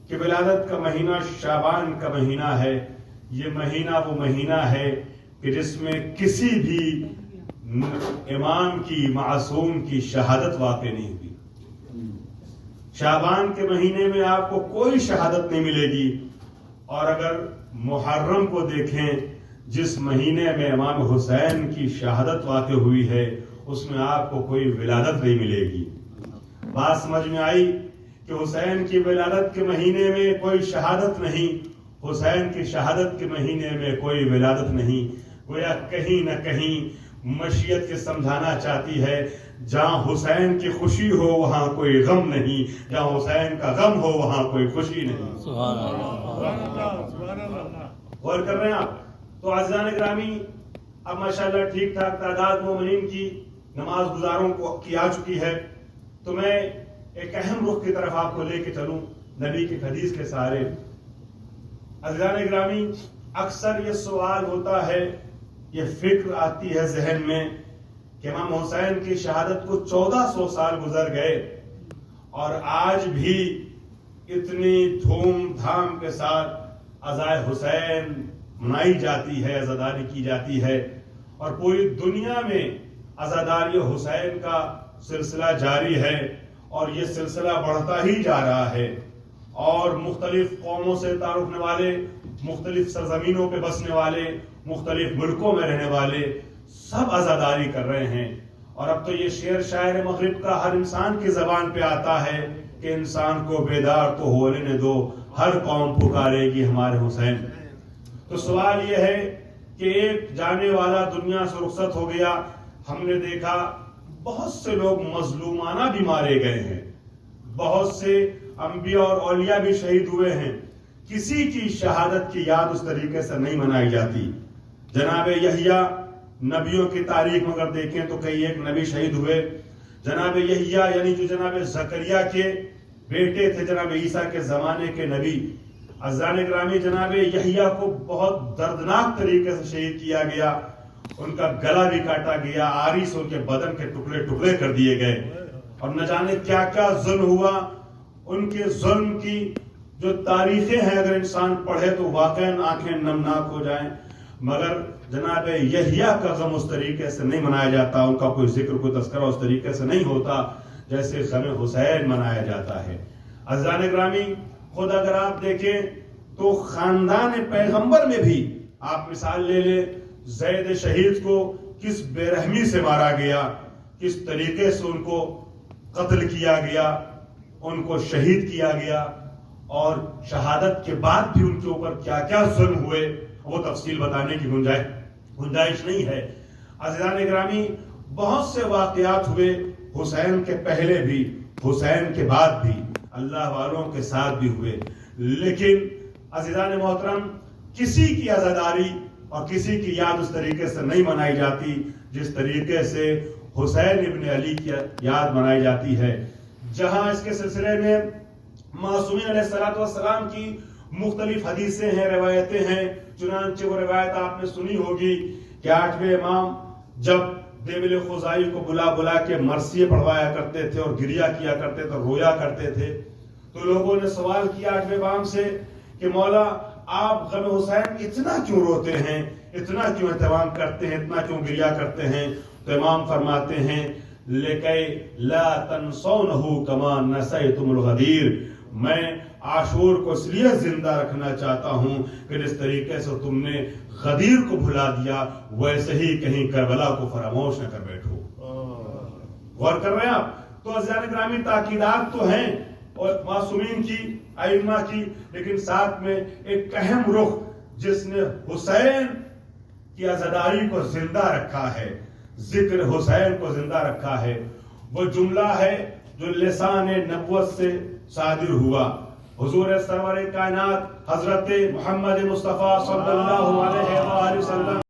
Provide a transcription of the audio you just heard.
کہ ولادت کا مہینہ شعبان کا مہینہ ہے. یہ مہینہ وہ مہینہ ہے کہ جس میں کسی بھی امام کی معصوم کی شہادت واقع نہیں ہوئی. شعبان کے مہینے میں آپ کو کوئی شہادت نہیں ملے گی. اور اگر محرم کو دیکھیں جس مہینے میں امام حسین کی شہادت واقع ہوئی ہے اس میں آپ کو کوئی ولادت نہیں ملے گی. بات سمجھ میں آئی کہ حسین کی ولادت کے مہینے میں کوئی شہادت نہیں, حسین کی شہادت کے مہینے میں کوئی ولادت نہیں. گویا کہیں نہ کہیں مشیت کے سمجھانا چاہتی ہے جہاں حسین کی خوشی ہو وہاں کوئی غم نہیں, جہاں حسین کا غم ہو وہاں کوئی خوشی نہیں. سبحان اللہ. غور کر رہے ہیں آپ؟ تو عزیزان گرامی, اب ماشاءاللہ ٹھیک ٹھاک تعداد مومنین کی نماز گزاروں کی آ چکی ہے. تو میں ایک اہم رخ کی طرف آپ کو لے کے چلوں نبی کی حدیث کے سہارے. عزیزان گرامی, اکثر یہ سوال ہوتا ہے, یہ فکر آتی ہے ذہن میں کہ امام حسین کی شہادت کو 1400 سال گزر گئے اور آج بھی اتنی دھوم دھام کے ساتھ عزائے حسین منائی جاتی ہے, عزاداری کی جاتی ہے, اور پوری دنیا میں عزاداری حسین کا سلسلہ جاری ہے اور یہ سلسلہ بڑھتا ہی جا رہا ہے. اور مختلف قوموں سے تعلق رکھنے والے, مختلف سرزمینوں پہ بسنے والے, مختلف ملکوں میں رہنے والے سب عزاداری کر رہے ہیں. اور اب تو یہ شعر شاعر مغرب کا ہر انسان کی زبان پہ آتا ہے کہ انسان کو بیدار تو ہو لینے دو, ہر قوم پکارے گی ہمارے حسین. تو سوال یہ ہے کہ ایک جانے والا دنیا سے رخصت ہو گیا. ہم نے دیکھا بہت سے لوگ مظلومانہ بھی مارے گئے ہیں, بہت سے انبیاء اور اولیاء بھی شہید ہوئے ہیں. کسی کی شہادت کی یاد اس طریقے سے نہیں منائی جاتی. جناب یحییٰ نبیوں کی تاریخ میں اگر دیکھیں تو کئی ایک نبی شہید ہوئے. جناب یحییٰ یعنی جو جناب زکریا کے بیٹے تھے, جناب عیسیٰ کے زمانے کے نبی. عزیزان گرامی, جناب یحییٰ کو بہت دردناک طریقے سے شہید کیا گیا, ان کا گلا بھی کاٹا گیا, آری سے ان کے بدن کے ٹکڑے ٹکڑے کر دیے گئے, اور نہ جانے کیا کیا ظلم ہوا. ان کے ظلم کی جو تاریخیں ہیں اگر انسان پڑھے تو واقعاً آنکھیں نمناک ہو جائیں. مگر جناب یحییٰ کا غم اس طریقے سے نہیں منایا جاتا, ان کا کوئی ذکر کوئی تذکرہ اس طریقے سے نہیں ہوتا جیسے غم حسین منایا جاتا ہے. عزیزان گرامی, خود اگر آپ دیکھیں تو خاندان پیغمبر میں بھی آپ مثال لے لیں, زید شہید کو کس بے رحمی سے مارا گیا, کس طریقے سے ان کو قتل کیا گیا, ان کو شہید کیا گیا, اور شہادت کے بعد بھی ان کے اوپر کیا کیا ظلم ہوئے وہ تفصیل بتانے کی گنجائش نہیں ہے. عزیزان گرامی, بہت سے واقعات ہوئے حسین کے پہلے بھی, حسین کے بعد بھی, اللہ والوں کے ساتھ بھی ہوئے. لیکن عزیزان محترم, کسی کی عزاداری اور کسی کی یاد اس طریقے سے نہیں منائی جاتی جس طریقے سے حسین ابن علی کی یاد منائی جاتی ہے. جہاں اس کے سلسلے میں معصومین علیہ السلام کی مختلف حدیثیں ہیں, روایتیں ہیں. چنانچہ وہ روایت آپ نے سنی ہوگی کہ 8ویں امام جب دیبل خزائی کو بلا بلا کے مرثیے پڑھوایا کرتے تھے اور گریا کیا کرتے تھے, رویا کرتے تھے, تو لوگوں نے سوال کیا 8ویں امام سے کہ مولا آپ غم حسین اتنا کیوں روتے ہیں, اتنا کیوں اہتمام کرتے ہیں, اتنا کیوں گریا کرتے ہیں؟ تو امام فرماتے ہیں لِكَيْ لَا تَنْسَوْنَهُ كَمَا نَسَيْتُمُ الْغَدِيرَ, میں عاشور کو اس لیے زندہ رکھنا چاہتا ہوں کہ جس طریقے سے تم نے غدیر کو بھلا دیا ویسے ہی کہیں کربلا کو فراموش نہ کر بیٹھو. غور کر رہے ہیں آپ؟ تو عزیزان گرامی, تاکیدات تو ہیں اور معصومین کی, ائمہ کی, لیکن ساتھ میں ایک اہم رخ جس نے حسین کی عزاداری کو زندہ رکھا ہے, ذکر حسین کو زندہ رکھا ہے, وہ جملہ ہے جو لسان نبوت سے صادر ہوا. حضور سرور کائنات حضرت محمد مصطفیٰ صلی اللہ علیہ وآلہ وسلم